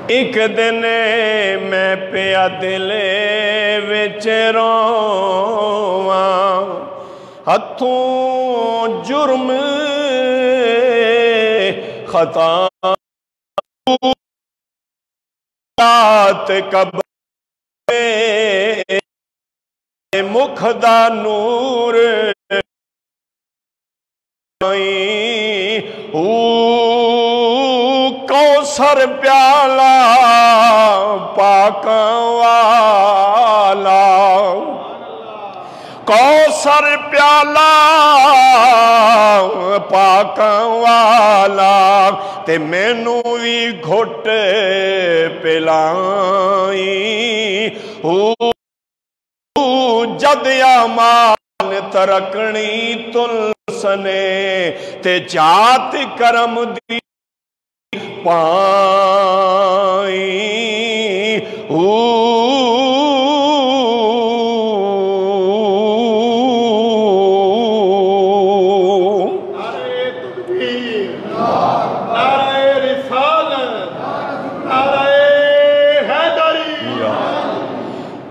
ایک دن میں پیا دل وچ رواں ہتھوں جرم خطا کب مکھ دا نور کوثر پیالہ پاکاں والا کوثر پیالہ پاکاں والا تے مینوں وی گھٹ پلائی جد آمان ترکنی تلسنے تے چات کرم دی پائی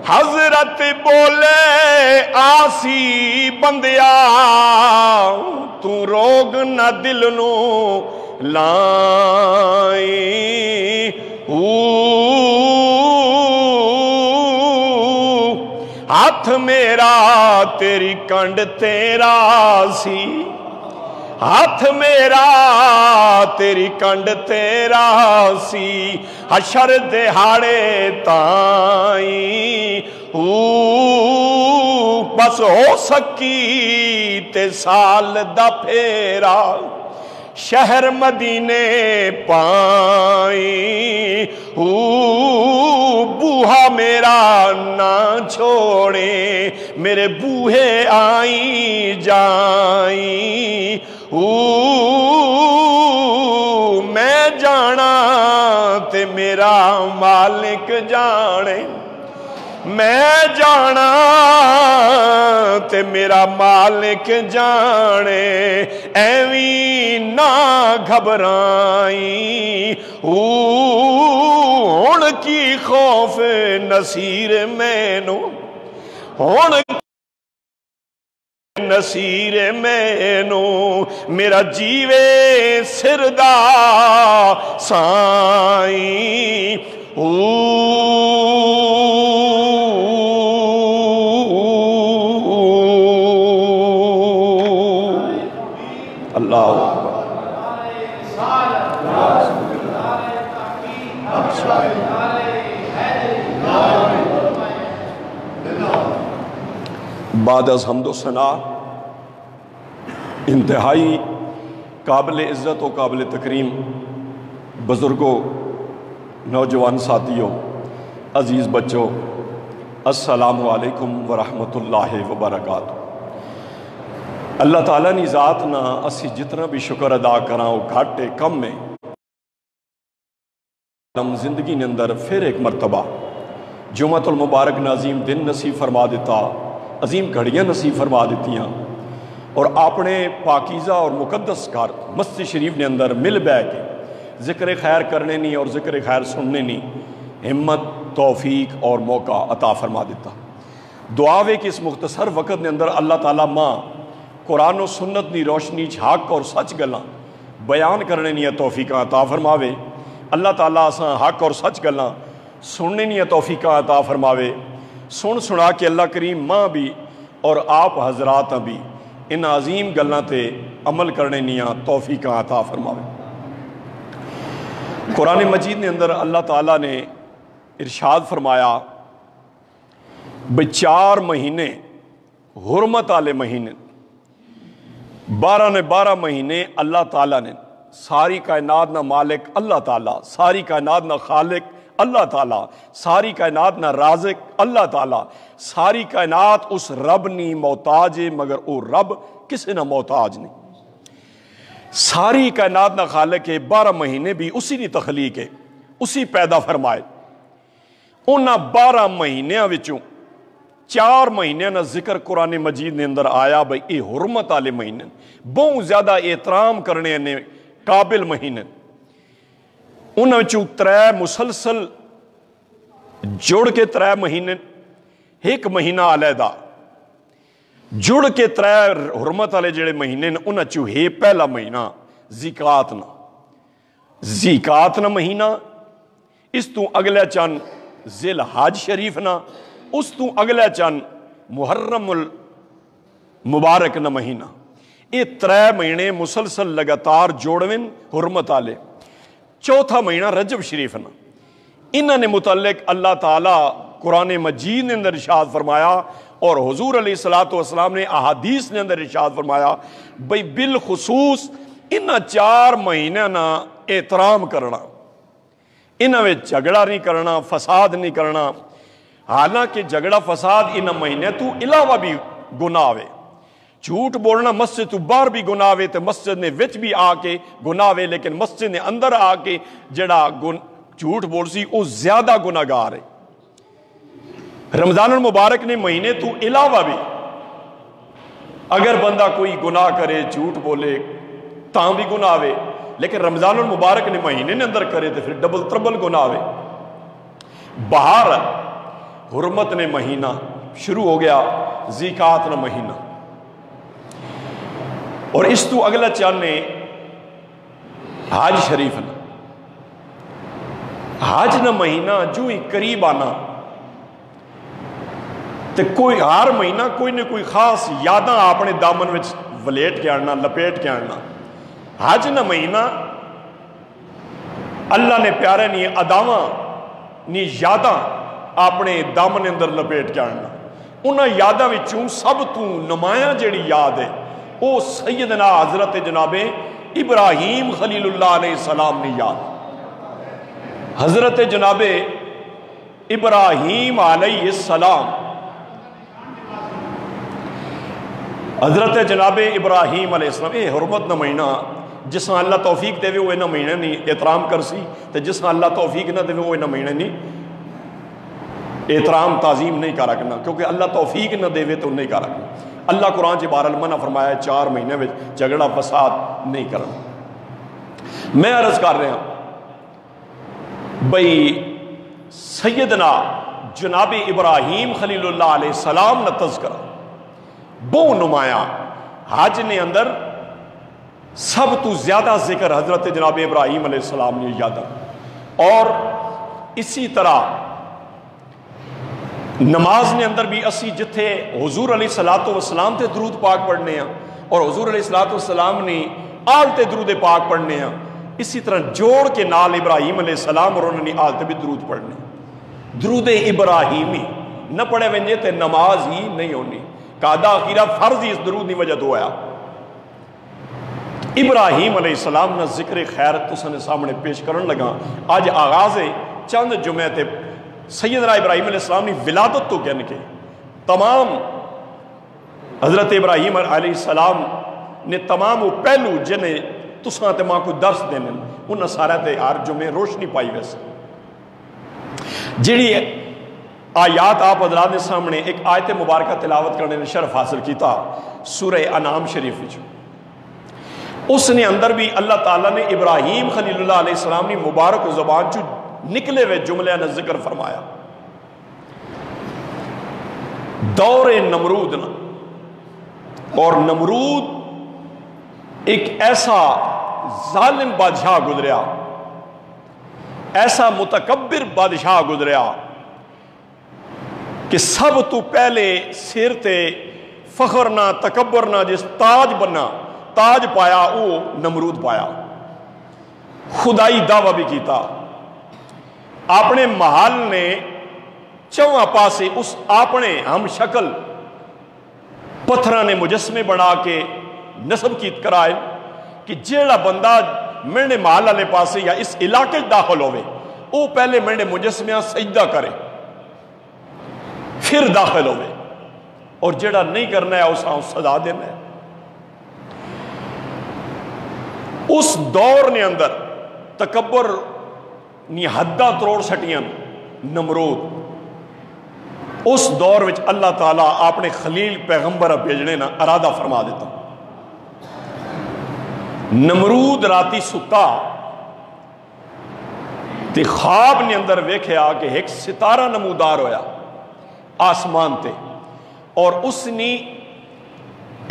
حضرت بولے آسی بندیا تو روگ نہ دل نو لائی ہاتھ میرا تیری کنڈ تیرا سی ہاتھ میرا تیری کنڈ تیرا سی حشر دہاڑے تائیں بس ہو سکی تے سال دا پھیرا شہر مدینے پائیں بوہا میرا نہ چھوڑے میرے بوہے آئیں جائیں میں جانا تے میرا مالک جانے میں جانا تے میرا مالک جانے ایویں نہ گھبرائیں ہون کی خوف نصیر مینوں ہون نصیر مینوں میرا جیوے سردا سائیں اللہ بعد از حمد و ثنا انتہائی قابل عزت و قابل تکریم بزرگوں نوجوان ساتھیوں عزیز بچوں السلام علیکم ورحمۃ اللہ وبرکاتہ اللہ تعالیٰ نے ذات نہ اسی جتنا بھی شکر ادا کراں وہ گھاٹے کم میں زندگی نے اندر پھر ایک مرتبہ جمعۃ المبارک نظیم دن نصیب فرما دیتا عظیم گھڑیاں نصیب فرما دیتیاں اور اپنے پاکیزہ اور مقدس گھر مسجد شریف نے اندر مل بہ کے ذکر خیر کرنے نہیں اور ذکر خیر سننے نہیں ہمت توفیق اور موقع عطا فرما دیتا دعاوے کہ اس مختصر وقت نے اندر اللہ تعالیٰ ماں قرآن و سنت نی روشنی حق اور سچ گلاں بیان کرنے نہیں توفیقاں عطا فرماوے اللہ تعالیٰ اساں حق اور سچ گلاں سننے نہیں توفیقاں عطا فرماوے سن سنا کہ اللہ کریم ماں بھی اور آپ حضرات بھی ان عظیم گلاں تے عمل کرنے نہیں توفیقاں عطا فرماوے قرآن مجید نے اندر اللہ تعالیٰ نے ارشاد فرمایا بچار مہینے حرمت والے مہینے 12 مہینے اللہ تعالیٰ نے ساری کائنات نہ مالک اللہ تعالیٰ ساری کائنات نہ خالق اللہ تعالیٰ ساری کائنات نہ رازق اللہ تعالیٰ ساری کائنات اس رب نہیں محتاج ہے مگر او رب کسی نہ محتاج نہیں ساری کائنات نہ خالق ہے 12 مہینے بھی اسی نے تخلیق ہے اسی پیدا فرمائے انہاں 12 مہینیاں وچوں 4 مہینے نہ ذکر قرآن مجید نے اندر آیا بھئی اے حرمت والے مہینے بہت زیادہ احترام کرنے نے قابل مہینے انہاں وچوں 3 مسلسل جڑ کے 3 مہینے، ایک مہینہ علیحدہ جڑ کے 3 حرمت والے جڑے مہینے نے انہاں چوں ہے پہلا مہینہ زیقات نہ مہینہ، اس تو اگلے چند ذی الحج شریف نہ، اس تو اگلے چند محرم المبارک نہ مہینہ۔ یہ 3 مہینے مسلسل لگاتار جوڑویں حرمت والے۔ چوتھا مہینہ رجب شریف نہ، انہاں نے متعلق اللہ تعالیٰ قرآن مجید نے اندر ارشاد فرمایا اور حضور علیہ السلام نے احادیث نے اندر ارشاد فرمایا بھئی بالخصوص انہاں 4 مہینہ نا احترام کرنا، انہاں میں جھگڑا نہیں کرنا، فساد نہیں کرنا۔ حالانکہ جھگڑا فساد انہاں مہینے تو علاوہ بھی گناہ ہے، جھوٹ بولنا مسجد تو باہر بھی گناہ ہے، تو مسجد نے وچ بھی آ کے گناہ ہے، لیکن مسجد نے اندر آ کے جڑا جھوٹ بول سی وہ زیادہ گناہ گار ہے۔ رمضان المبارک نے مہینے تو علاوہ بھی اگر بندہ کوئی گناہ کرے، جھوٹ بولے، تاں بھی گناہ ہے، لیکن رمضان المبارک نے مہینے نے اندر کرے تو پھر ڈبل تربل گناہ ہے۔ بہار حرمت نے مہینہ شروع ہو گیا، زیقات نہ مہینہ، اور اس تو اگلا چند نے حج شریف نہ۔ حج نہ مہینہ جو ہی قریب آنا تو کوئی ہر مہینہ کوئی نہ کوئی خاص یاداں اپنے دامن وچ ولیٹ کے آنا، لپیٹ کے آنا۔ حج نہ مہینہ اللہ نے پیارے نی اداواں نی یاداں اپنے دامن اندر لپیٹ کے آنا۔ انہاں یاداں وچوں سب تو نمایاں جڑی یاد ہے وہ سیدنا حضرت جناب ابراہیم خلیل اللہ علیہ السلام نے یاد۔ حضرت جناب ابراہیم علیہ السلام، حضرت جناب ابراہیم علیہ السلام، یہ حرمت نہ مہینہ جس اللہ توفیق دے وہ نہ مہینہ نہیں احترام کر سی، تو جس اللہ توفیق نہ دے وہ نہ مہینہ نہیں احترام تعظیم نہیں کر رکھنا، کیونکہ اللہ توفیق نہ دے تو نہیں کر رکھنا۔ اللہ قرآن سے بہرحال منع فرمایا 4 مہینے میں جھگڑا فساد نہیں کرنا۔ میں عرض کر رہا ہوں بھئی سیدنا جناب ابراہیم خلیل اللہ علیہ السلام نہ تذکرہ بہو نمایاں حج نے اندر سب تو زیادہ ذکر حضرت جناب ابراہیم علیہ السلام نے یاد۔ اور اسی طرح نماز نے اندر بھی اسی جتھے حضور علیہ السلام تے درود پاک پڑھنے ہیں اور حضور علیہ السلام نے آل تے درود پاک پڑھنے ہیں، اسی طرح جوڑ کے نال ابراہیم علیہ السلام اور انہوں نے آل تے بھی درود پڑھنے۔ درود ابراہیمی نہ پڑھے ونجے تے نماز ہی نہیں ہونی، قاعدہ اخیرہ فرض ہی اس درود نہیں وجہ تو آیا۔ ابراہیم علیہ السلام نہ ذکر خیر تساں سامنے پیش کرن لگا۔ آج آغاز چند جمعے تے سیدنا ابراہیم علیہ السلام نے ولادت تو کہنے کے تمام حضرت ابراہیم علیہ السلام نے تمام وہ پہلو جنہیں تساں تے ماں کو درس دینے انہاں سارے تے ہر جمعے روشنی پائی ویسے۔ جڑی آیات آپ حضرات نے سامنے ایک آیت مبارکہ تلاوت کرنے نے شرف حاصل کیتا سورہ انعام شریف وچ، اس نے اندر بھی اللہ تعالیٰ نے ابراہیم خلیل اللہ علیہ السلام نے مبارک و زبان چو نکلے ہوئے جملے نے ذکر فرمایا۔ دور نمرود نہ، اور نمرود ایک ایسا ظالم بادشاہ گزریا، ایسا متکبر بادشاہ گزریا کہ سب تو پہلے سر تے فخر نہ تکبر نہ جس تاج بنا تاج پایا وہ نمرود پایا۔ خدائی دعویٰ بھی کیتا، اپنے محل نے چواں پاسے اس اپنے ہم شکل پتھراں نے مجسمے بنا کے نصب کیت کرائے کہ جیڑا بندہ میرے محل والے پاسے یا اس علاقے داخل ہوئے وہ پہلے میرے مجسمیاں سجدہ کرے پھر داخل ہوئے، اور جیڑا نہیں کرنا ہے اساں سزا دینا ہے۔ اس دور نے اندر تکبر نی حداں تروڑ سٹیاں نمرود، اس دور وچ اللہ تعالیٰ اپنے خلیل پیغمبر بھیجنے نا ارادہ فرما دیتا۔ نمرود راتی ستا تے خواب نے اندر ویکھیا کہ ایک ستارہ نمودار ہویا آسمان تے، اور اس نے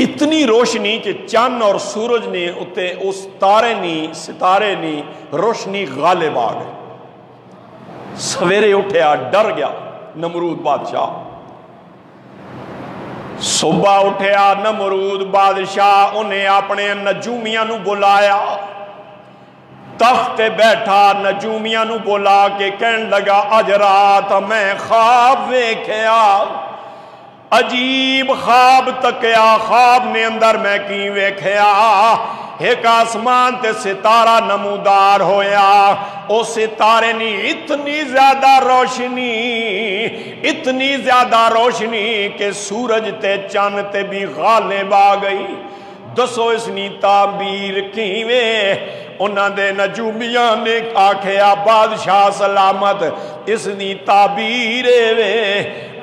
اتنی روشنی کہ چاند اور سورج نے اتے اس تارے نی ستارے نی روشنی غالب آ گئی۔ سویرے اٹھیا ڈر گیا نمرود بادشاہ، صبح اٹھیا نمرود بادشاہ، انہیں اپنے نجومیاں نو بلایا، تخت بیٹھا نجومیاں نو بلا کے کہن لگا اج رات میں خواب ویکھیا، عجیب خواب تکیا، خواب نے اندر میں کی ویکھیا، ایک آسمان تے ستارہ نمودار ہویا، او ستارے نی اتنی زیادہ روشنی کہ سورج تے چاند تے بھی غالب آ گئی۔ دسو اس نی تعبیر کیویں؟ انہاں دے نجومیاں نے آکھیا بادشاہ سلامت، اس نی تعبیر وے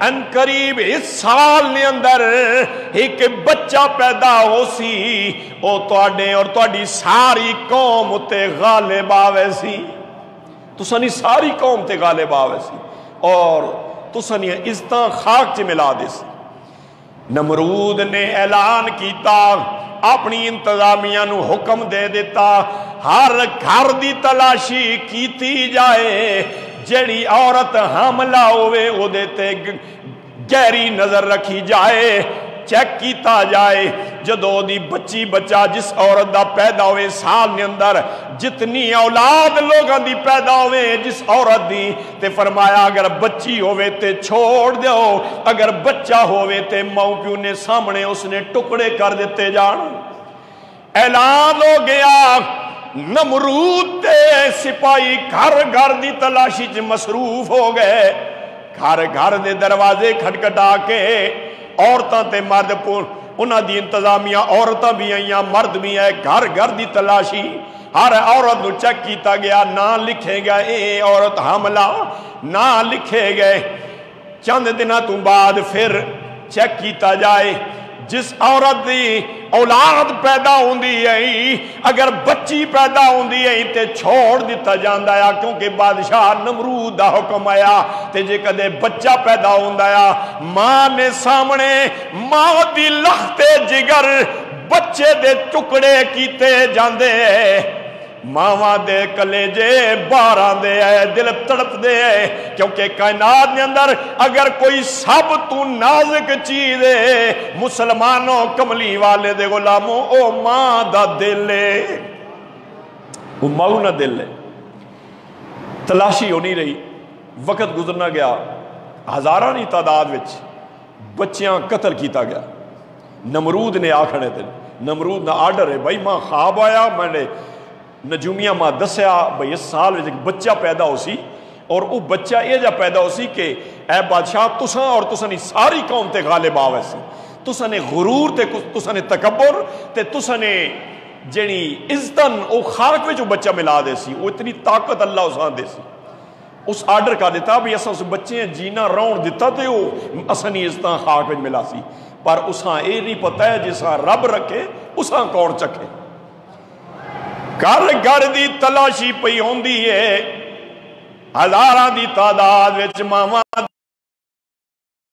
ان قریب اس سال نے اندر ایک بچہ پیدا ہو سی، او تواڈے اور تواڈی ساری قوم تے غالب آوے سی، تسانی ساری قوم تے غالب آوے سی، اور تسانی عزتاں خاک چ ملا دے سی۔ نمرود نے اعلان کیتا، اپنی انتظامیہ نو حکم دے دیتا، ہر گھر دی تلاشی کیتی جائے، جیڑی عورت حاملہ ہوئے وہ دیتے گہری نظر رکھی جائے، چیک کیتا جائے، جدو دی بچی بچہ جس عورت دا پیدا ہوئے سال نے اندر جتنی اولاد لوگاں دی پیدا ہوئے جس عورت دی، تے فرمایا اگر بچی ہوئے تے چھوڑ دیو، اگر بچہ ہوئے تے ماں پیو نے سامنے اس نے ٹکڑے کر دیتے جان۔ اعلان ہو گیا، نمرود تے سپاہی گھر گھر دی تلاشی چ مصروف ہو گئے، گھر گھر دے دروازے کھٹکھٹا کے عورتاں تے مرد پور انہاں دی انتظامیہ عورتاں بھی آئیاں مرد بھی آئے، گھر گھر دی تلاشی، ہر عورت نو چیک کیتا گیا، نام لکھے گئے اے عورت حاملہ، نام لکھے گئے، چند دنہ تو بعد پھر چیک کیتا جائے، جس عورت دی اولاد پیدا ہوندی ہے اگر بچی پیدا ہوندی ہے تے چھوڑ دیتا جاندا ہے، کیونکہ بادشاہ نمرود دا حکم آیا تے جے کدے بچہ پیدا ہوندا ہے ماں نے سامنے ماں دی لخت جگر بچے دے ٹکڑے کیتے جاندے، ماواں دے کلیجے باہر آندے ہے، دل تڑپ دے ہے، کیونکہ کائنات نے اندر اگر کوئی سب تو نازک چیز ہے مسلمانوں کملی والے دے غلاموں او ماں دا دل ہے، وہ ماں نہ دل ہے۔ تلاشی ہونی رہی، وقت گزرنا گیا، ہزاراں دی تعداد وچ بچیاں قتل کیتا گیا۔ نمرود نے آکھنے تے نمرود نہ آرڈر ہے بھائی ماں خواب آیا، میں نے نجومیاں ماں دسیا بھئی اس سال ایک بچہ پیدا ہو سی، اور وہ بچہ یہ جا پیدا ہو سی کہ اے بادشاہ تساں اور تساں نے ساری قوم تے غالب آوے سی، تساں نے غرور تے تساں نے تکبر تے تساں نے جنی عزتن او خاک وچ بچہ ملا دے سی، وہ اتنی طاقت اللہ اساں دے سی، اس آرڈر کا دیتا بھی اساں اس بچے جینا رون دیتا تے وہ اساں نی عزتاں خاک وچ ملا سی، پر اساں اے نہیں پتہ ہے جساں رب رکھے اساں کون چکھے۔ گھر گھر دی تلاشی پئی ہوندی ہے، ہزاراں دی تعداد وچ ماواں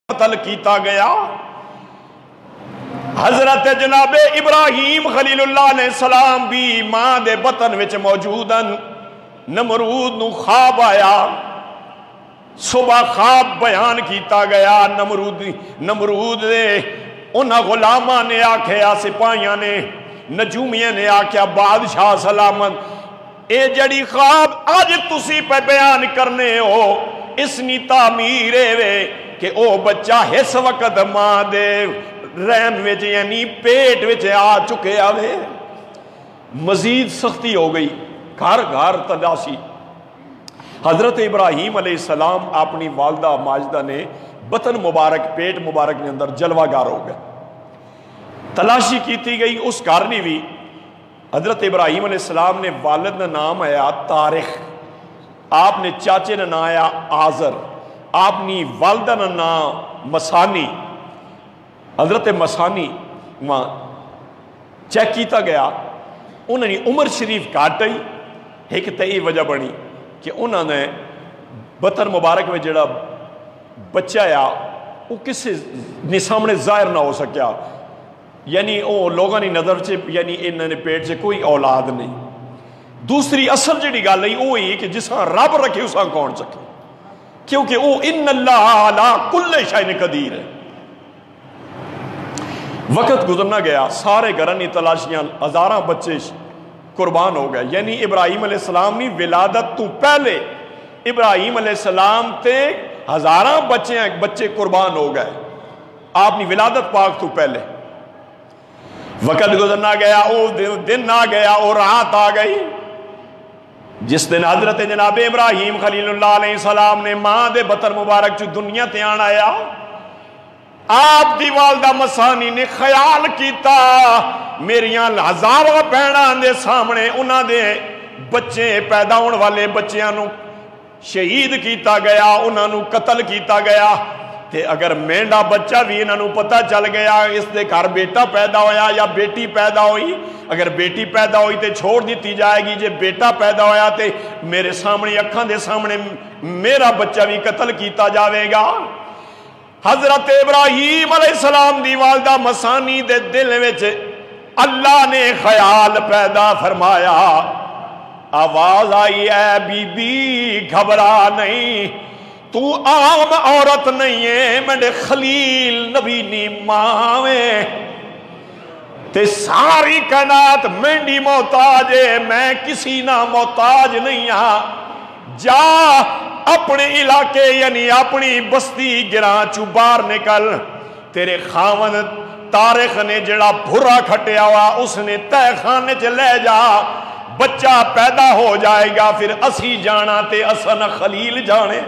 قتل کیتا گیا۔ حضرت جناب ابراہیم خلیل اللہ علیہ السلام بھی ماں دے بطن وچ موجودن، نمرود نو خواب آیا، صبح خواب بیان کیتا گیا، نمرود دے انہاں غلاماں نے آکھیا، سپاہیاں نے نجومیاں نے آکھیا بادشاہ سلامت اے جڑی خواب آج تسی پہ بیان کرنے ہو اس نی تعمیر وے کہ او بچہ اس وقت ماں دے رحم وچ یعنی پیٹ وچ آ چکے آوے۔ مزید سختی ہو گئی، گھر گھر تلاشی۔ حضرت ابراہیم علیہ السلام اپنی والدہ ماجدہ نے بطن مبارک پیٹ مبارک نے اندر جلوہ گار ہو گئے، تلاشی کیتی گئی، اس کارنی بھی حضرت ابراہیم علیہ السلام نے والد نے نام آیا تارخ، آپ نے چاچے نے نام آیا آزر، آپ نے والدہ نے نام مسانی، حضرت مسانی وہاں چیک کیتا گیا، انہوں نے عمر شریف کاٹئی، ایک تے وجہ بنی کہ انہوں نے بطن مبارک میں جڑا بچہ آیا وہ کسی نے سامنے ظاہر نہ ہو سکیا، یعنی وہ لوگوں نے نظر سے یعنی انہوں نے پیٹ سے کوئی اولاد نہیں۔ دوسری اصل جڑی گل ہے وہ یہ کہ جساں رب رکھے اساں کون سکے، کیونکہ وہ ان اللہ علی کل شیء قدیر ہے۔ وقت گزرنا گیا، سارے گھراں تلاشیاں، ہزاراں بچے قربان ہو گئے، یعنی ابراہیم علیہ السلام نے ولادت تو پہلے ابراہیم علیہ السلام تے ہزاراں بچے قربان ہو گئے آپ نے ولادت پاک تو پہلے۔ وقت گزرنا گیا، وہ دن آ گیا اور رات آ گئی جس دن حضرت جناب ابراہیم خلیل اللہ علیہ السلام نے ماں دے بطن مبارک چ دنیا تے آن آیا۔ آپ دی والدہ مسانی نے خیال کیتا میریاں ہزاراں بہناں دے سامنے انہاں دے بچے پیدا ہونے والے بچیاں نو شہید کیتا گیا، انہاں نو قتل کیتا گیا، تے اگر مینڈا بچہ بھی انہاں نو پتہ چل گیا اس دے گھر بیٹا پیدا ہویا یا بیٹی پیدا ہوئی، اگر بیٹی پیدا ہوئی تے چھوڑ دیتی جائے گی، جے بیٹا پیدا ہویا تے میرے سامنے اکھاں دے سامنے میرا بچہ بھی قتل کیتا جاوے گا۔ حضرت ابراہیم علیہ السلام دی والدہ مسانی دے دل وچ اللہ نے خیال پیدا فرمایا، آواز آئی اے بی بی گھبرا نہیں، تو عام عورت نہیں ہے، میرے خلیل نبی نی ماں میں تے ساری کائنات مینڈی محتاج ہے، میں کسی نہ محتاج نہیں ہاں، جا اپنے علاقے یعنی اپنی بستی گراں چو باہر نکل، تیرے خاوند تاریخ نے جڑا بھرا کھٹیا ہوا اس نے تہ خانے چ لے جا، بچہ پیدا ہو جائے گا، پھر اسی جانا تے اسن خلیل جانے،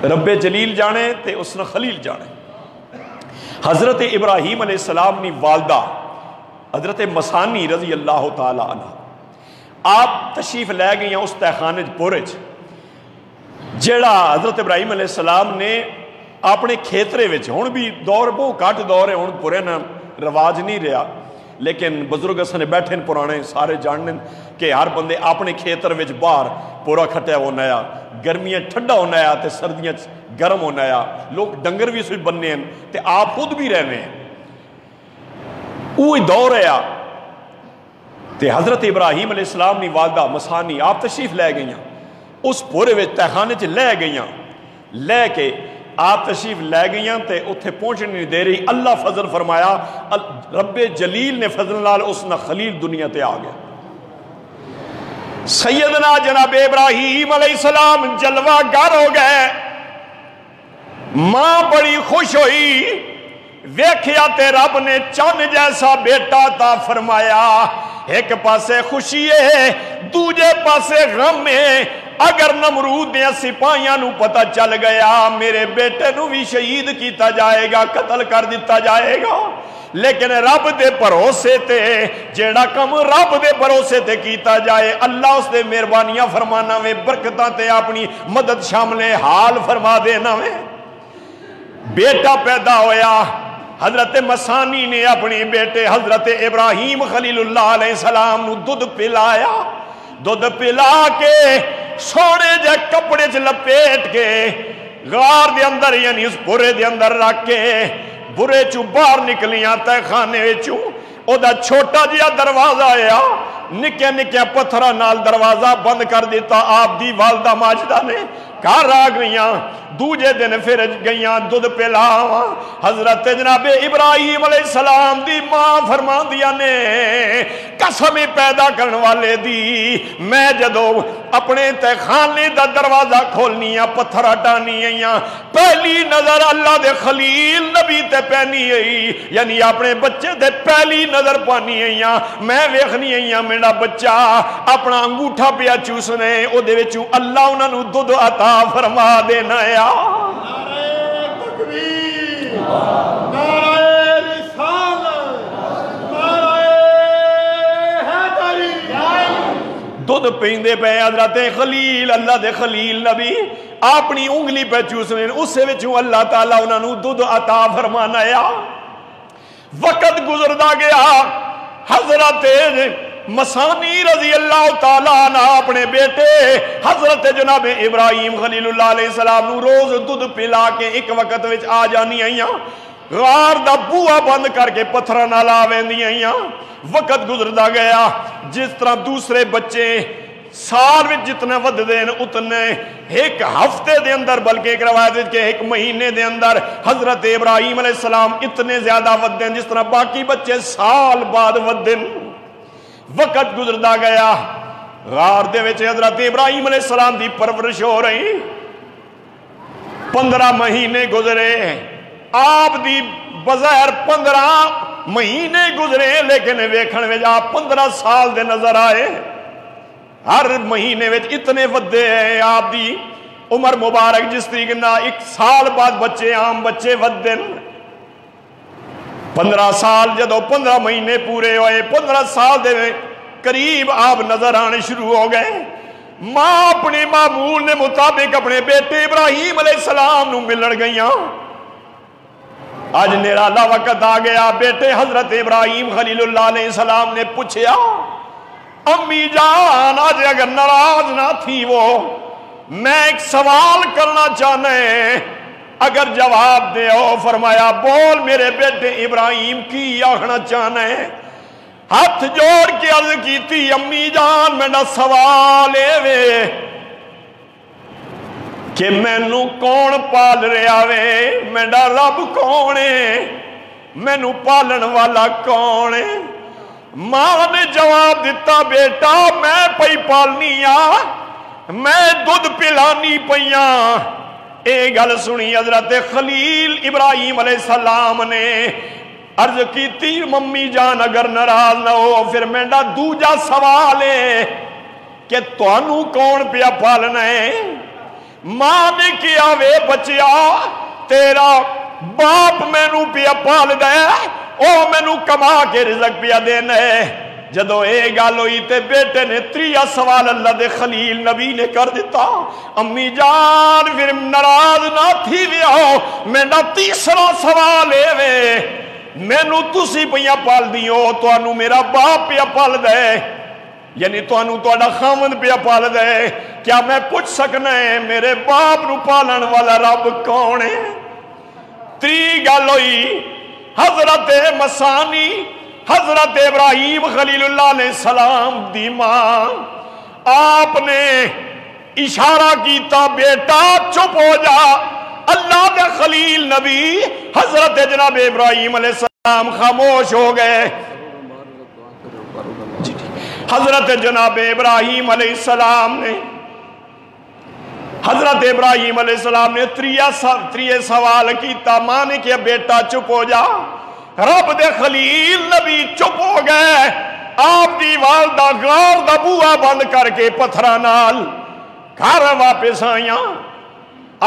رب جلیل جانے تے اسن خلیل جانے۔ حضرت ابراہیم علیہ السلام نے والدہ حضرت مسانی رضی اللہ تعالی عنہ آپ تشریف لے گئی ہیں اس تہخانے پورے جیڑا حضرت ابراہیم علیہ السلام نے اپنے کھیترے وچ، ہن بھی دور بہت گھٹ دور ہے، ہن پورے نہ رواج نہیں رہا، لیکن بزرگ اسنے بیٹھے پرانے سارے جاننے کہ ہر بندے اپنے کھیتر وچ باہر پورا کھٹیا ہونا ہے، گرمیاں ٹھنڈا ہونا ہے تے سردیاں گرم ہونا ہے، لوگ ڈنگر بھی سوئی بننے ہیں تے آپ خود بھی رہنے ہیں، وہی دور ہے۔ تے حضرت ابراہیم علیہ السلام نے والدہ مسانی آپ تشریف لے گئیاں اس پورے وچ تہخانے چ لے گئیاں، لے کے آپ تشریف لے گئیاں تے اتھے پہنچنے نہیں دے رہی، اللہ فضل فرمایا، رب جلیل نے فضل نال اس نہ خلیل دنیا تے آ گیا۔ سیدنا جناب ابراہیم علیہ السلام جلوہ گر ہو گئے، ماں بڑی خوش ہوئی، ویکھیا تے رب نے چند جیسا بیٹا عطا فرمایا، ایک پاسے خوشی ہے دوجے پاسے غم ہے، اگر نمرود دے سپاہیاں نو پتہ چل گیا میرے بیٹے نو بھی شہید کیتا جائے گا، قتل کر دیتا جائے گا، لیکن رب دے بھروسے تے جیڑا کم رب دے بھروسے تے کیتا جائے اللہ اس دے مہربانیاں فرمانا میں برکتاں تے اپنی مدد شامل حال فرما دینا میں۔ بیٹا پیدا ہویا، حضرت مسانی نے اپنی بیٹے حضرت ابراہیم خلیل اللہ علیہ السلام نو دودھ پلایا، دودھ پلا کے سونے جے کپڑے چ لپیٹ کے غار دے اندر یعنی اس برے دے اندر رکھ کے برے چو باہر نکلیاں تے خانے چو، او دا چھوٹا جیا دروازہ آیا، نکے نکے پتھرہ نال دروازہ بند کر دیتا، آپ دی والدہ ماجدہ نے گھر آ گئیاں، دوجے دن پھر گئیاں دودھ پلاواں، حضرت جناب ابراہیم علیہ السلام دی ماں فرمان دیا نے قسم پیدا کرنے والے دی، میں جدو اپنے تہخانے دا دروازہ کھولنی ہے پتھر ہٹانی ہے، پہلی نظر اللہ دے خلیل نبی تے پہنی ہے، یعنی اپنے بچے تے پہلی نظر پانی ہے، میں ویکھنی ہے میرا بچہ اپنا انگوٹھا پیا چوسنے، او دے وچوں اللہ انہاں نو دودھ عطا فرما دینا ہے۔ نعرہ تکبیر، نعرہ رسالت، نعرہ حیدری، دودھ پیندے پہ حضرت خلیل اللہ دے خلیل نبی اپنی انگلی پہ چوسنے، اس سے وچوں اللہ تعالیٰ انہاں نو دودھ عطا فرمانا ہے۔ وقت گزردا گیا، حضرت مسانی رضی اللہ تعالیٰ عنہ اپنے بیٹے حضرت جناب ابراہیم خلیل اللہ علیہ السلام نو روز دودھ پلا کے ایک وقت وچ آ جانی آئیاں، غار دا بوہا بند کر کے پتھراں نال آ ویندی آئیاں۔ وقت گزردا گیا، جس طرح دوسرے بچے سال میں جتنا ود دین اتنے ایک ہفتے دے اندر، بلکہ ایک روایت کہ ایک مہینے دے اندر حضرت ابراہیم علیہ السلام اتنے زیادہ ود دین جس طرح باقی بچے سال بعد ود دین۔ وقت گزردا گیا، غار دے وچ حضرت ابراہیم علیہ السلام دی پرورش ہو رہی، 15 مہینے گزرے، آپ دی بظاہر 15 مہینے گزرے، لیکن ویکھن وچ آپ 15 سال دے نظر آئے۔ ہر مہینے وچ اتنے ودے ہیں، آپ دی عمر مبارک جس طریقے نہ ایک سال بعد بچے عام بچے ودن۔ 15 سال جدو 15 مہینے پورے ہوئے، 15 سال دے قریب آپ نظر آنے شروع ہو گئے۔ ماں اپنے معمول نے مطابق اپنے بیٹے ابراہیم علیہ السلام نو ملن گئیاں۔ آج نرالا وقت آ گیا، بیٹے حضرت ابراہیم خلیل اللہ علیہ السلام نے پوچھیا، امی جان آج اگر ناراض نہ تھی وہ، میں ایک سوال کرنا چاہنے، اگر جواب دے ہو۔ فرمایا بول میرے بیٹے ابراہیم کی آخنا چاہنے۔ ہاتھ جوڑ کے عرض کی تھی، امی جان میرا سوال ہے کہ مینو کون پال رہا وے، میرا رب کون ہے، مینو پالن والا کون ہے؟ ماں نے جواب دیتا، بیٹا میں پئی پالنی آ، میں دودھ پلانی پیاں۔ اے گل سنی حضرت خلیل ابراہیم علیہ السلام نے عرض کی تھی، ممی جان اگر ناراض نہ ہو پھر میرا دوجا سوال ہے کہ تانوں کون پیا پالنا ہے؟ ماں نے کیا وے بچیا، تیرا باپ مینوں پیا پال دے، او مینوں کما کے رزق پیا دینا ہے۔ جدو اے گل ہوئی تے بیٹے نے تریا سوال اللہ دے خلیل نبی نے کر دیتا، امی جان پھر ناراض نہ تھی ویاؤ، میرا تیسرا سوال ہے وے، مینوں تسی پیا پال دیو، تانوں میرا باپ پیا پال دے، یعنی تانوں تہاڈا خاوند پیا پال دے، کیا میں پوچھ سکنا ہے میرے باپ نو پالن والا رب کون ہے؟ تری گل ہوئی، حضرت مسانی حضرت ابراہیم خلیل اللہ علیہ السلام دی ماں آپ نے اشارہ کیتا، بیٹا چپ ہو جا۔ اللہ دے خلیل نبی حضرت جناب ابراہیم علیہ السلام خاموش ہو گئے۔ حضرت جناب ابراہیم علیہ السلام نے حضرت ابراہیم علیہ السلام نے تریے سوال کیتا، ماں نے کیا بیٹا چپ ہو جا۔ رب دے خلیل نبی چپ ہو گئے۔ آپ دی والدہ غار دا بوہا بند کر کے پتھراں نال گھر واپس آئیاں۔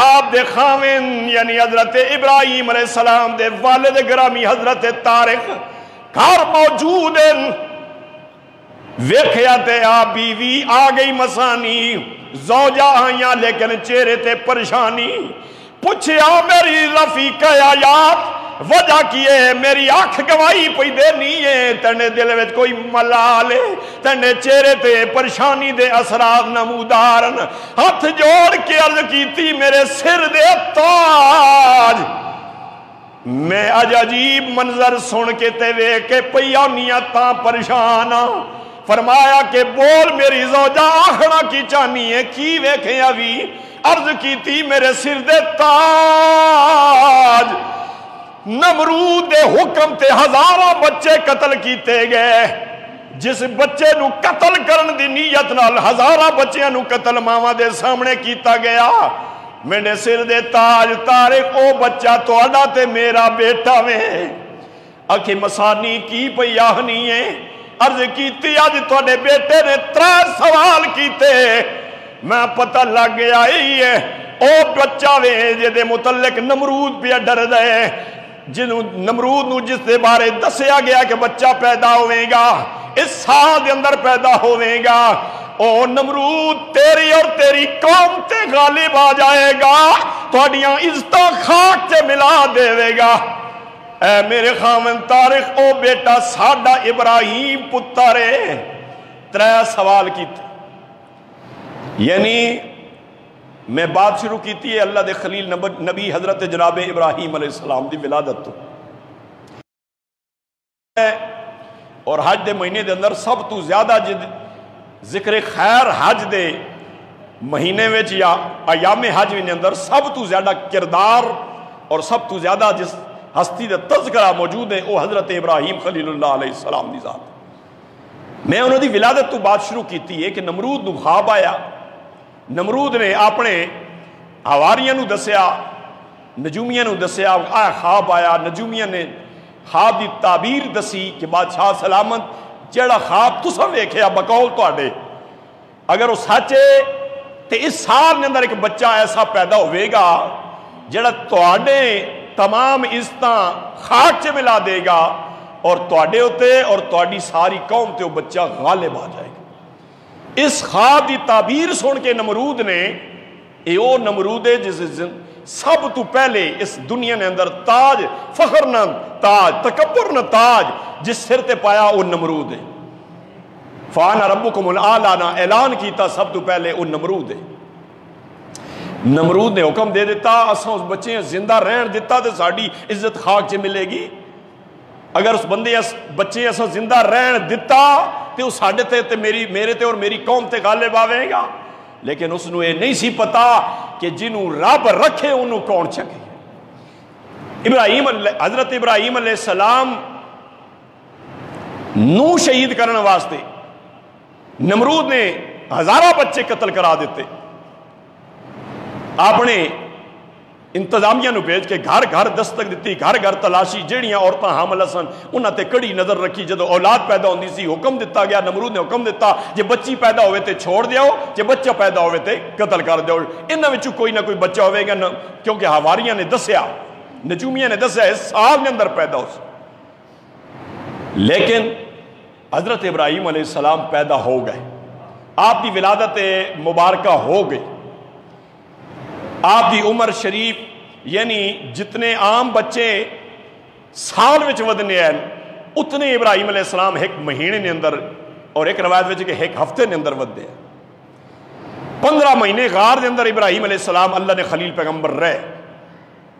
آپ دے خاوند یعنی حضرت ابراہیم علیہ السلام دے والد گرامی حضرت طارق گھر موجود ہیں۔ ویکھیا تے آپ بیوی آ گئی مسانی، زوجہ آئیاں لیکن چہرے تے پریشانی۔ پوچھیا میری رفیقہ آیات وجہ کیے میری آنکھ گواہی پئی دینی ہے، تنے دل وچ کوئی ملال ہے، تنے چہرے تے پریشانی دے اثرات نمودارن۔ ہاتھ جوڑ کے عرض کیتی، میرے سر دے تاج، میں اج عجیب منظر سن کے تے ویکھ کے پیانیاں تاں پریشانا۔ فرمایا کہ بول میری زوجہ آخنا کی چانی ہے، کی ویکھے ابھی؟ عرض کیتی میرے سر دے تاج، نمرود دے حکم تے ہزاراں بچے قتل کیتے گئے، جس بچے نو قتل کرن دی نیت نال ہزاراں بچیاں نو قتل ماواں دے سامنے کیتا گیا۔ میرے سر دے تاج طارق او بچہ تہاڈا تے میرا بیٹا وے۔ اکھے مسانی کی پئی آہنی ہے؟ عرض کیتی اج تہاڈے بیٹے نے 3 سوال کیتے، میں پتہ لگ گیا ہی ہے او بچہ وے جے متعلق نمرود پہ ڈر دے، جنہوں نمرود نو جس دے بارے دسیا گیا کہ بچہ پیدا ہوئے گا، اس سال دے اندر پیدا ہوئے گا، او نمرود تیری اور تیری قوم تے غالب آ جائے گا، تہاڈیاں عزتاں خاک تے ملا دے گا۔ اے میرے خاوند طارق، او بیٹا ساڈا ابراہیم پتر ہے، 3 سوال کیتے. یعنی میں بات شروع کیتی ہے اللہ دے خلیل نبی حضرت جناب ابراہیم علیہ السلام دی ولادت تو. اور حج دے مہینے دے اندر سب تو زیادہ ذکر خیر حج دے مہینے وچ یا ایام حج دے اندر سب تو زیادہ کردار اور سب تو زیادہ جس ہستی دے تذکرہ موجود ہے وہ حضرت ابراہیم خلیل اللہ علیہ السلام دی ذات. میں انہوں دی ولادت تو بات شروع کیتی ہے کہ نمرود نو خواب آیا. نمرود نے اپنے حواریاں نو دسیا، نجومیاں نو دسیا آیا خواب آیا. نجومیاں نے خواب دی تعبیر دسی کہ بادشاہ سلامت جڑا خواب تساں ویکھیا بقول تواڈے اگر وہ سچ ہے تے اس سال نے اندر ایک بچہ ایسا پیدا ہوئے گا جڑا تواڈے تمام عزتاں خاک چ ملا دے گا اور تواڈے ہوتے اور تواڈی ساری قوم تے وہ بچہ غالب آ جائے گا. اس خواب دی تعبیر سن کے نمرود نے اے او نمرود ہے جس سب تو پہلے اس دنیا نے اندر تاج فخر نہ تاج تکبر نہ تاج جس سر تے پایا وہ نمرود ہے. فانا ربکم الاعلی نہ اعلان کیتا سب تو پہلے وہ نمرود ہے. نمرود نے حکم دے دیتا اساں اس بچے زندہ رہن دیتا تے ساڈی عزت خاک چ ملے گی. اگر اس بندے بچے اساں زندہ رہن دیتا تے وہ ساڈے تے میرے تے اور میری قوم تے غالب آوے گا. لیکن اس نو یہ نہیں سی پتا کہ جنوں رب رکھے انہوں کون چکے. حضرت ابراہیم علیہ السلام نو شہید کرنے واسطے نمرود نے ہزارہ بچے قتل کرا دیتے. اپنے انتظامیہ نو بھیج کے گھر گھر دستک دیتی، گھر گھر تلاشی. جیڑیاں عورتاں حامل سن انہاں تے کڑی نظر رکھی. جدو اولاد پیدا ہوندی سی حکم دیتا گیا، نمرود نے حکم دیتا جے بچی پیدا ہوئے تے چھوڑ دیاؤ، جے بچہ پیدا ہوئے تے قتل کر دیاؤ. انہاں وچوں کوئی نہ کوئی بچہ ہوئے گا کیونکہ حواریاں نے دسیا، نجومیاں نے دسیا اس سال نے اندر پیدا ہو. لیکن حضرت ابراہیم علیہ السلام پیدا ہو گئے. آپ دی ولادت مبارکہ ہو گئی. آپ دی عمر شریف یعنی جتنے عام بچے سال وچ ودنے ہیں اتنے ابراہیم علیہ السلام ایک مہینے نے اندر اور ایک روایت وچ کہ ایک ہفتے نے اندر ودے ہیں. 15 مہینے غار دے اندر ابراہیم علیہ السلام اللہ نے خلیل پیغمبر رہے.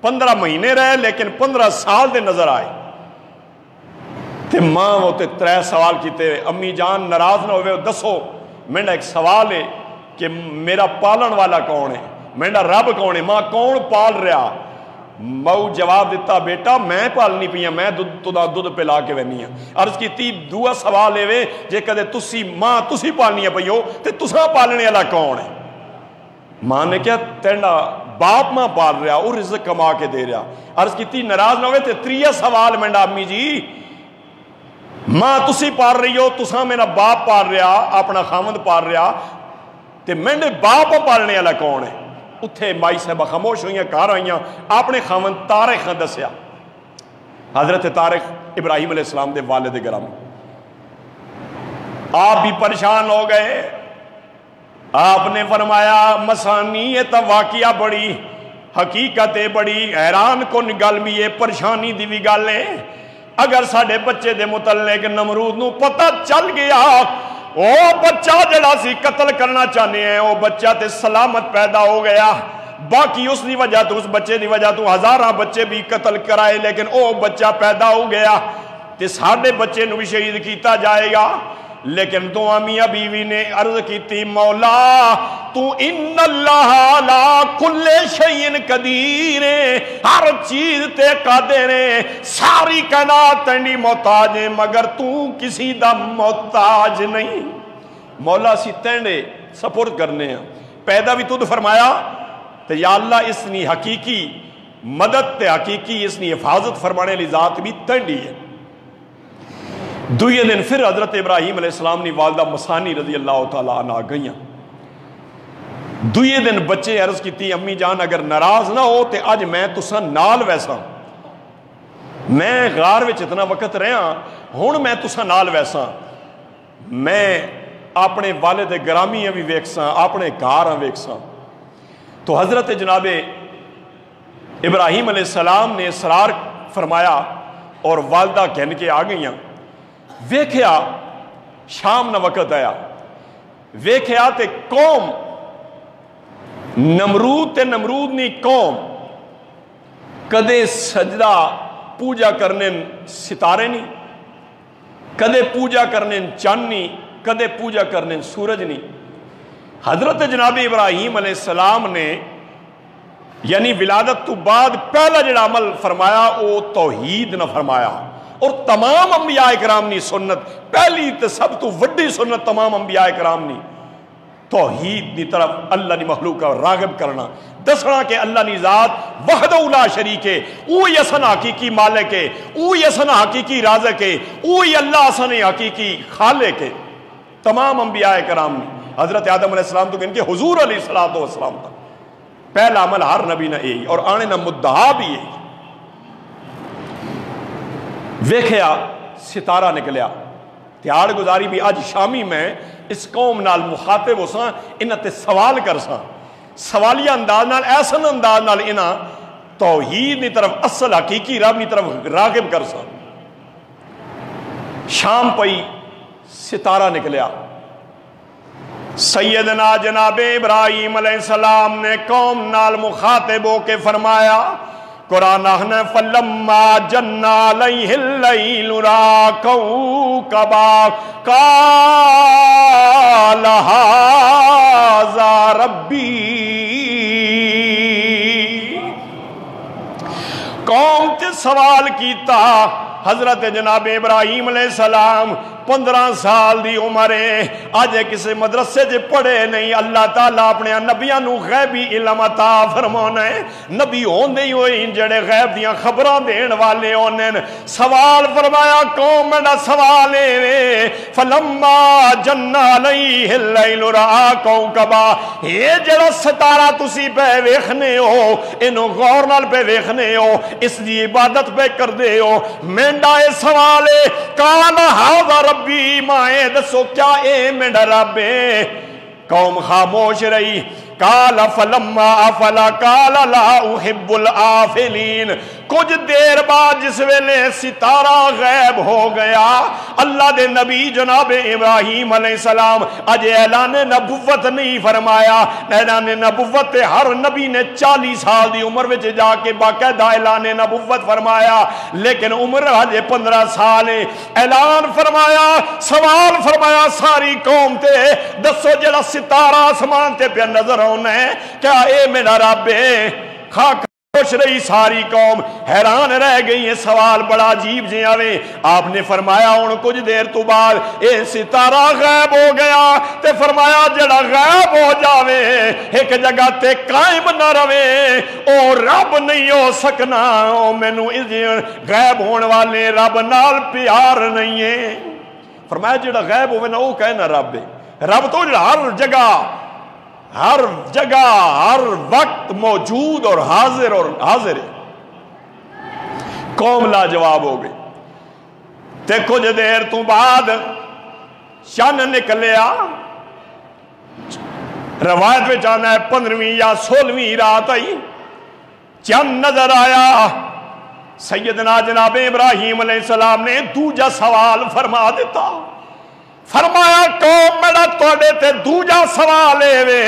15 مہینے رہے لیکن 15 سال دے نظر آئے. تے ماں وہ تے 3 سوال کیتے امی جان ناراض نہ ہوئے دسو میرا ایک سوال ہے کہ میرا پالن والا کون ہے، میرا رب کون ہے، ماں کون پال رہا. ماؤ جواب دیتا بیٹا میں پالنی پی میں دودھ پلا کے وینی ہوں. عرض کی دوسرا سوال ہے جے کدے تسی ماں تسی پالنی پی ہو تے تساں پالنے والا کون ہے. ماں نے کیا تیرا باپ ماں پال رہا وہ رزق کما کے دے رہا. عرض کی ناراض نہ ہوئے تے 3 سوال میرا امی جی ماں تسی پال رہی ہو تساں میرا باپ پال رہا اپنا خامد پال رہا تے میرے باپ پالنے والا کون ہے. اتھے مائی صاحبہ خاموش ہوئیاں کار آئیاں اپنے خامن تارخ دسیا. حضرت تارخ ابراہیم علیہ السلام دے والد گرامی. آپ بھی پریشان ہو گئے. آپ نے فرمایا مسانی یہ تو واقعہ بڑی حقیقت ہے بڑی حیران کن گل بھی ہے پریشانی دی بھی گل ہے. اگر ساڈے بچے دے متعلق نمرود نو پتہ چل گیا او بچہ جڑا سی قتل کرنا چاہنے ہیں وہ بچہ تے سلامت پیدا ہو گیا باقی اس دی وجہ تو اس بچے دی وجہ تو ہزاراں بچے بھی قتل کرائے لیکن او بچہ پیدا ہو گیا تے ساڈے بچے نو بھی شہید کیتا جائے گا. لیکن دو میاں بیوی نے عرض کیتی مولا تو ان اللہ علی کل شیء قدیر ہر چیز تے قادر ہے ساری کائنات تیری محتاج ہے مگر تو کسی دا محتاج نہیں. مولا سی تینڈے سپورٹ کرنے ہیں پیدا بھی تو فرمایا تو یا اللہ اس نے حقیقی مدد تے حقیقی اس نے حفاظت فرمانے لی ذات بھی تینڈی ہے. دوئے دن پھر حضرت ابراہیم علیہ السلام نے والدہ مسانی رضی اللہ تعالیٰ عنہ گئیاں. دوئے دن بچے عرض کی تھی امی جان اگر ناراض نہ ہو تے آج میں تساں نال ویسا میں غار وچ اتنا وقت رہا ہون میں تساں نال ویسا میں اپنے والد گرامی بھی ویکساں اپنے گھر ویکساں. تو حضرت جناب ابراہیم علیہ السلام نے اصرار فرمایا اور والدہ کہن کے آ گئیاں. ویکھیا شام نہ وقت آیا ویکھیا تے قوم نمرود تے نمرود نی قوم کدے سجدہ پوجا کرنے ستارے نہیں، کدے پوجا کرنے چاند نہیں، کدے پوجا کرنے سورج نہیں۔ حضرت جناب ابراہیم علیہ السلام نے یعنی ولادت تو بعد پہلا جڑا عمل فرمایا وہ توحید نہ فرمایا، اور تمام انبیاء کرام نی سنت پہلی تے سب تو وڈی سنت تمام انبیاء کرام نی توحید دی طرف اللہ دی مخلوق کا راغب کرنا، دسنا کہ اللہ نی ذات وحدہ لا شریک ہے، وہی اسن حقیقی مالک ہے، وہی اسن حقیقی رازق ہے، وہی اللہ اسن حقیقی خالق ہے۔ تمام انبیاء کرام نے حضرت آدم علیہ السلام تو ان کے حضور علیہ السلام تک پہلا عمل ہر نبی نہ یہی، اور آنے نہ مدعا بھی یہی۔ ویکھیا ستارہ نکلیا، تیار گزاری بھی آج شامی میں اس قوم نال مخاطب ہو ساں، انہاں تے سوال کر ساں، سوالیہ انداز نال ایسا انداز نال انہاں توحید نی طرف اصل حقیقی رب نی طرف راغب کر ساں۔ شام پئی ستارہ نکلیا، سیدنا جناب ابراہیم علیہ السلام نے قوم نال مخاطب ہو کے فرمایا، قرآن نے فلما جن علیہ اللیل را کوکبا قال ھذا ربی۔ قوم تے سوال کیتا، حضرت جناب ابراہیم علیہ السلام 15 سال دی عمر ہے، آج کسی مدرسے جے پڑھے نہیں، اللہ تعالیٰ اپنے نبیاں نو غیبی علم عطا فرمانا ہے، نبی ہوندے ہی ہوئی جڑے غیب دیاں خبراں دین والے ہونے۔ سوال فرمایا قوم میرا سوال ہے، فلما جن علیہ اللیل رآ کوکبا، یہ جڑا ستارہ تسی پہ ویکھنے ہو، انہوں غور نال پہ ویکھنے ہو، اس دی عبادت پہ کر دے ہو، مینڈا اے سوال ہے، قال ھذا ربی، مائے دسو کیا اے میرا رب ہے؟ قوم خاموش رہی۔ قال فلما افلا قال لا احب الافلین۔ کچھ دیر بعد جس ویلے ستارہ غیب ہو گیا، اللہ دے نبی جناب ابراہیم علیہ السلام اج اعلان نبوت نہیں فرمایا، اعلان نبوت ہر نبی نے 40 سال دی عمر وچ جا کے باقاعدہ اعلان نبوت فرمایا، لیکن عمر اج 15 سال ہے۔ اعلان فرمایا، سوال فرمایا ساری قوم تے، دسو جڑا ستارہ آسمان تے پہ نظر ہونا ہے کیا اے میرا رب ہے؟ خوش رہی ساری قوم، حیران رہ گئی، یہ سوال بڑا عجیب جی آوے۔ آپ نے فرمایا ہن کچھ دیر تو بعد اے ستارہ غائب ہو گیا، تے فرمایا جڑا غائب ہو جاوے ایک جگہ تے قائم نہ رہے او رب نہیں ہو سکنا، او مینوں غائب ہونے والے رب نال پیار نہیں ہے۔ فرمایا جڑا غائب ہوئے نا وہ کہنا رب ہے، رب تو جڑا ہر جگہ ہر وقت موجود اور حاضر ہے۔ قوم لا جواب ہو گئی۔ تے کچھ دیر تو بعد چند نکلیا، روایت میں جانا ہے 15ویں یا 16ویں رات آئی، چند نظر آیا۔ سیدنا جناب ابراہیم علیہ السلام نے دوجا سوال فرما دیتا، فرمایا قوم میرا توڑے تے دوجا سوال ہے وے،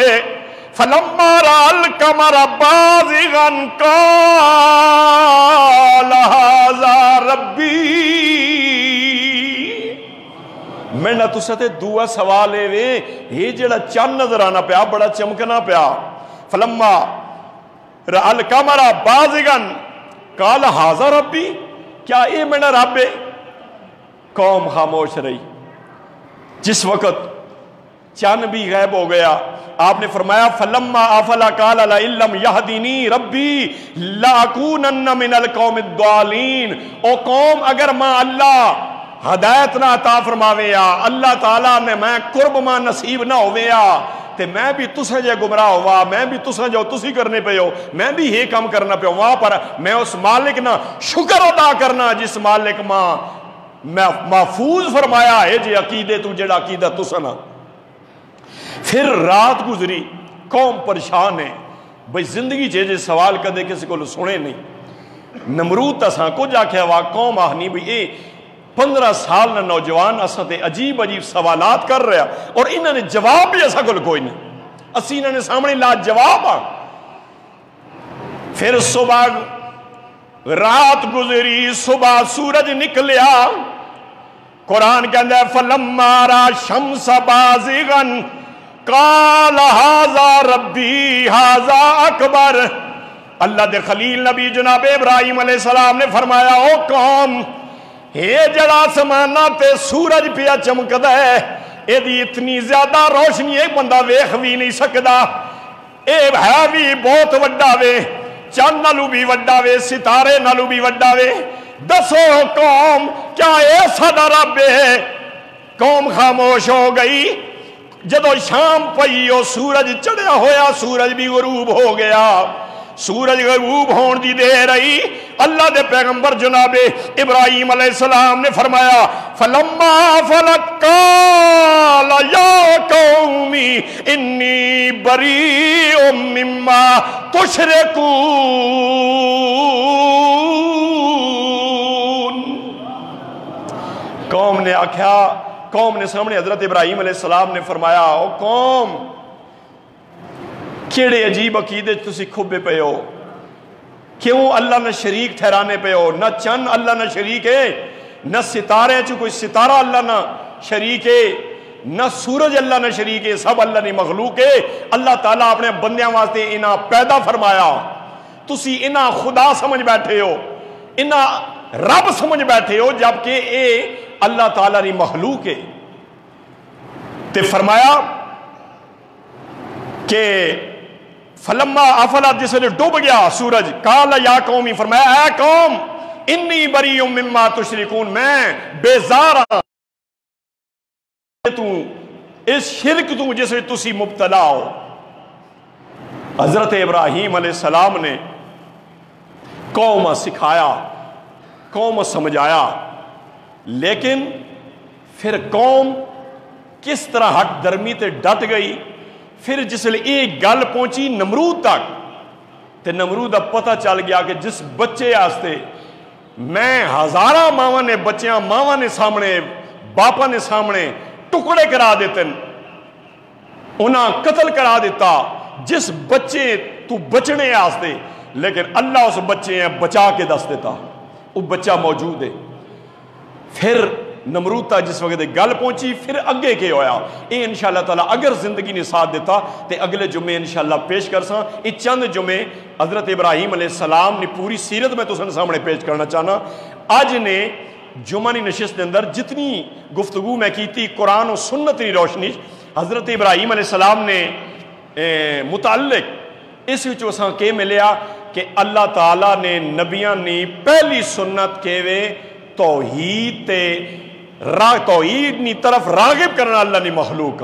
فلما رأى القمر بازغا قال ھذا ربی۔ میں نہ تسا تے دعا سوال ہے وے، یہ جڑا چند نظر آنا پیا بڑا چمکنا پیا، فلما رأى القمر بازغا قال ھذا ربی، کیا اے میرا رب ہے؟ قوم خاموش رہی۔ جس وقت چاند بھی غائب ہو گیا، آپ نے فرمایا فلما افلا قال لئن لم يهدني ربی لاکونن من القوم الضالین۔ او قوم اگر ماں اللہ ہدایت نہ عطا فرماویا، اللہ تعالیٰ نے میں قرب ماں نصیب نہ ہویا تے میں بھی تسے جے گمراہ ہوا، میں بھی تسے جو تسی کرنے پہ ہو، میں بھی یہ کام کرنا پہ وہاں پر میں اس مالک نہ شکر ادا کرنا جس مالک ماں محفوظ فرمایا ہے جے عقیدے تو جڑا عقیدہ تسنا۔ پھر رات گزری، قوم پریشان ہے، بھئی زندگی جے سوال کدے کسی کو سنے نہیں۔ نمرود تساں کچھ آکھیا وا قوم آہنی بھی اے 15 سال نہ نوجوان اساں تے عجیب عجیب سوالات کر رہا اور انہوں نے جواب بھی ایسا کوئی نہیں، اسی انہوں نے سامنے لا جواب آ. پھر صبح رات گزری، صبح سورج نکلیا. قرآن کہندا ہے فلما را شمس بازغا قال ھذا ربی ھذا اکبر. اللہ دے خلیل نبی جناب ابراہیم علیہ السلام نے فرمایا او قوم، یہ جڑا آسمانہ تے سورج پیا چمکدا ہے اے دی اتنی زیادہ روشنی ایک بندہ ویکھ بھی نہیں سکدا، اے ہے بھی بہت وڈا وے، چند نالو بھی وڈا وے، ستارے نالو بھی وڈا وے. دسو قوم کیا اے ساڈا رب ہے؟ قوم خاموش ہو گئی. جدو شام پئی او سورج چڑھیا ہویا، سورج بھی غروب ہو گیا. سورج غروب ہون دی دیر آئی، اللہ دے پیغمبر جناب ابراہیم علیہ السلام نے فرمایا فلما فلق قال یا قومی انی بریء مما تشرکون. قوم نے آکھیا، قوم نے سامنے حضرت ابراہیم علیہ السلام نے فرمایا او قوم کیڑے عجیب عقیدے تسی کھبے پے ہو، کیوں اللہ نہ شریک ٹھہرانے پے ہو؟ نہ چند اللہ نہ شریک ہے، نہ ستارے چو کوئی ستارہ اللہ نہ شریک ہے، نہ سورج اللہ نہ شریک ہے، سب اللہ نے مخلوق ہے. اللہ تعالیٰ اپنے بندیاں واسطے انہاں پیدا فرمایا، تسی انہاں خدا سمجھ بیٹھے ہو، انہاں رب سمجھ بیٹھے ہو، جبکہ اے اللہ تعالیٰ نے مخلوق ہے. تے فرمایا کہ فلما افلا، جس نے ڈوب گیا سورج، قال یا قومی، فرمایا اے قوم انی بریء مما تشرکون، میں بیزار ہاں اس شرک تو جس میں تسی مبتلا ہو. حضرت ابراہیم علیہ السلام نے قوم سکھایا، قوم سمجھایا، لیکن پھر قوم کس طرح ہٹ درمی تے ڈٹ گئی. پھر جس لئے ایک گل پہنچی نمرود تک، تے نمرود اب پتہ چل گیا کہ جس بچے آستے میں ہزارہ ماواں نے بچیاں ماواں نے سامنے باپا نے سامنے ٹکڑے کرا دیتے، انہاں قتل کرا دیتا جس بچے تو بچنے آستے، لیکن اللہ اس بچے ہیں بچا کے دس دیتا، وہ بچہ موجود ہے. پھر نمرود تا جس وقت گل پہنچی، پھر اگے کے ہویا. اے انشاءاللہ تعالیٰ اگر زندگی نے ساتھ دیتا تے اگلے جمعے انشاءاللہ پیش کر ساں. یہ چند جمعے حضرت ابراہیم علیہ السلام نے پوری سیرت میں تساں سامنے پیش کرنا چاہنا. آج نے جمعہ کی نشست کے اندر جتنی گفتگو میں کی تھی قرآن و سنت کی روشنی حضرت ابراہیم علیہ السلام نے متعلق اس وچ اساں کے ملیا کہ اللہ تعالیٰ نے نبیاں نے پہلی سنت کے وے توحید تے توحید نی طرف راغب کرنا اللہ نے مخلوق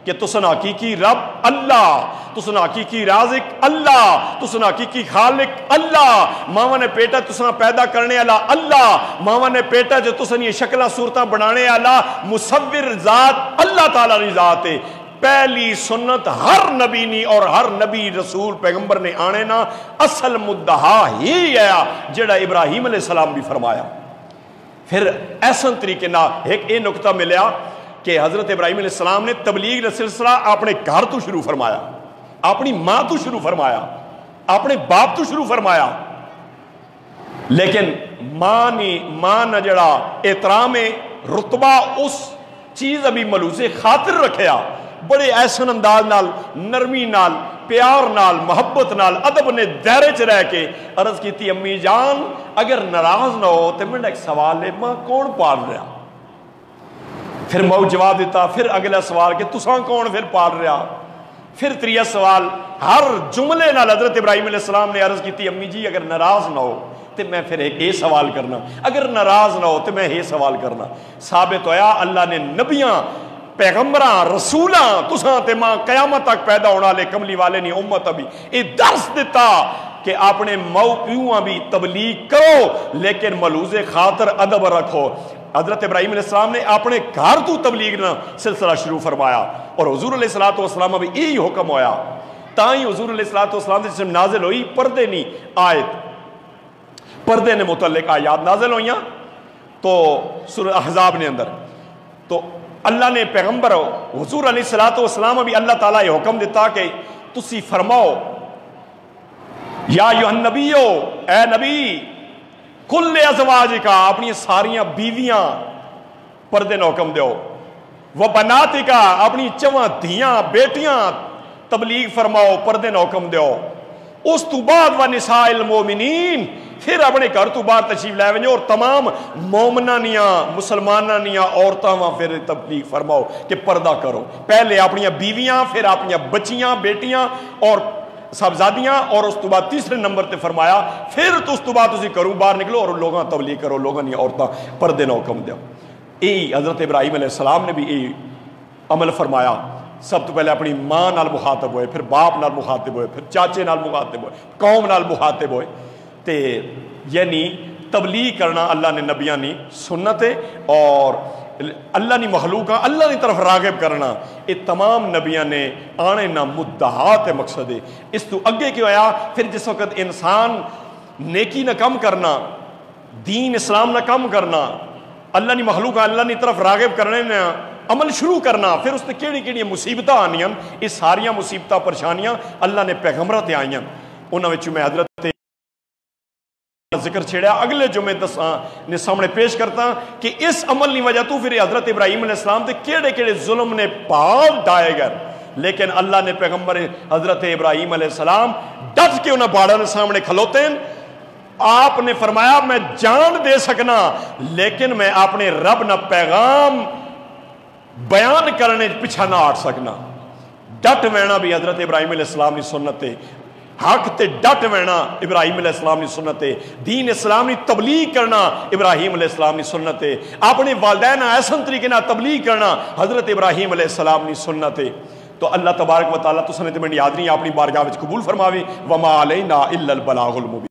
کہ تسن حقیقی رب اللہ، تسن حقیقی رازق اللہ، تسن حقیقی خالق اللہ. ماواں نے پیٹا تسن پیدا کرنے والا اللہ، ماواں نے پیٹا جو تسن یہ شکلہ صورتاں بنانے والا مصور ذات اللہ تعالیٰ کی ذات ہے. پہلی سنت ہر نبی نی اور ہر نبی رسول پیغمبر نے آنے نا اصل مدعا ہی ہے جڑا ابراہیم علیہ السلام بھی فرمایا. پھر ایسا طریقے نہ ایک یہ نقطہ ملیا کہ حضرت ابراہیم علیہ السلام نے تبلیغ کا سلسلہ اپنے گھر تو شروع فرمایا، اپنی ماں تو شروع فرمایا، اپنے باپ تو شروع فرمایا. لیکن ماں نہ جڑا احترام رتبہ اس چیز ابھی ملوث خاطر رکھیا، بڑے احسن انداز نال، نرمی نال، پیار نال، محبت نال، ادب نے دائرے چ رہ کے عرض کی تھی امی جان اگر ناراض نہ ہو تو میرا ایک سوال ہے، ماں کون پال رہا؟ پھر مئو جواب دیتا. پھر اگلا سوال کہ تساں کون پھر پال رہا؟ پھر تریہ سوال. ہر جملے نال حضرت ابراہیم علیہ السلام نے عرض کی تھی امی جی اگر ناراض نہ ہو تو میں پھر ایک یہ سوال کرنا، اگر ناراض نہ ہو تو میں یہ سوال کرنا. ثابت ہویا اللہ نے نبیاں پیغمبراں رسولاں تساں تے ماں قیامت تک پیدا ہونے والے کملی والے نے امت ابھی یہ درس دیتا کہ اپنے مئو پیواں بھی تبلیغ کرو لیکن ملوز خاطر ادب رکھو. حضرت ابراہیم علیہ السلام نے اپنے گھر تو تبلیغ نہ سلسلہ شروع فرمایا اور حضور علیہ الصلوۃ والسلام ابھی یہی حکم ہویا. تاں ہی حضور علیہ الصلوۃ والسلام سے جب نازل ہوئی پردے نہیں آیت، پردے نے متعلق آیات نازل ہوئیاں. تو سورہ احزاب نے اندر تو اللہ نے پیغمبر حضور علیہ الصلوۃ والسلام بھی اللہ تعالیٰ یہ حکم دیتا کہ تسی فرماؤ یا ایھا النبیو اے نبی کل ازواجک اپنی ساریاں بیویاں پردے نو حکم دیو وہ بناتک اپنی چواں دھیاں بیٹیاں تبلیغ فرماؤ پردے نو حکم دیو اس تو بعد و نساء المومنین پھر اپنے گھر تو باہر تشریف لے ونجو اور تمام مومنانیاں مسلمانانیاں عورتاں وہاں پھر تبلیغ فرماؤ کہ پردہ کرو. پہلے اپنی بیویاں پھر اپنی بچیاں بیٹیاں اور صاحبزادیاں اور اس تو بعد تیسرے نمبر تے فرمایا پھر تو اس تو بعد تسی کرو باہر نکلو اور لوگاں تبلیغ کرو لوگاں نہیں عورتاں پردے نو حکم دیو. یہی حضرت ابراہیم علیہ السلام نے بھی یہی عمل فرمایا. سب تو پہلے اپنی ماں نال مخاطب ہوئے پھر باپ نال مخاطب ہوئے پھر چاچے نال مخاطب ہوئے قوم نال مخاطب ہوئے تے یعنی تبلیغ کرنا اللہ نے نبیاں نی سنت ہے اور اللہ نی مخلوق اللہ نی طرف راغب کرنا یہ تمام نبیاں نے آنے نہ مدعات مقصد ہے. اس تو اگے کیوں آیا پھر جس وقت انسان نیکی نہ کم کرنا دین اسلام نہ کم کرنا اللہ نی مخلوق اللہ نی طرف راغب کرنے نہ عمل شروع کرنا پھر اس نے کیڑی کیڑی مصیبتیں آنیاں یہ ساریاں مصیبتیں پریشانیاں اللہ نے پیغمبروں تے آئیاں. انہاں وچ میں حضرت ذکر چھیڑیا اگلے جمعے نے سامنے پیش کرتا کہ اس عمل کی وجہ تو پھر حضرت ابراہیم علیہ السلام تے کیڑے کیڑے ظلم نے پال ڈائے گئے لیکن اللہ نے پیغمبر حضرت ابراہیم علیہ السلام ڈٹ کے انہیں باڑا نے سامنے کھلوتے ہیں. آپ نے فرمایا میں جان دے سکنا لیکن میں اپنے رب نہ پیغام بیان کرنے پیچھا نہ ہٹ سکنا. ڈٹ وینا بھی حضرت ابراہیم علیہ السلام کی سنت ہے. حق تے ڈٹ وینا ابراہیم علیہ السلام کی سنت ہے. دین اسلام کی تبلیغ کرنا ابراہیم علیہ السلام کی سنت ہے. اپنے والدین ایسا طریقے نہ تبلیغ کرنا حضرت ابراہیم علیہ السلام کی سنت ہے. تو اللہ تبارک و تعالیٰ تو سنت میں یاد نہیں اپنی بارگاہ وچ قبول فرماوے. وما علینا الا البلاغ المبین.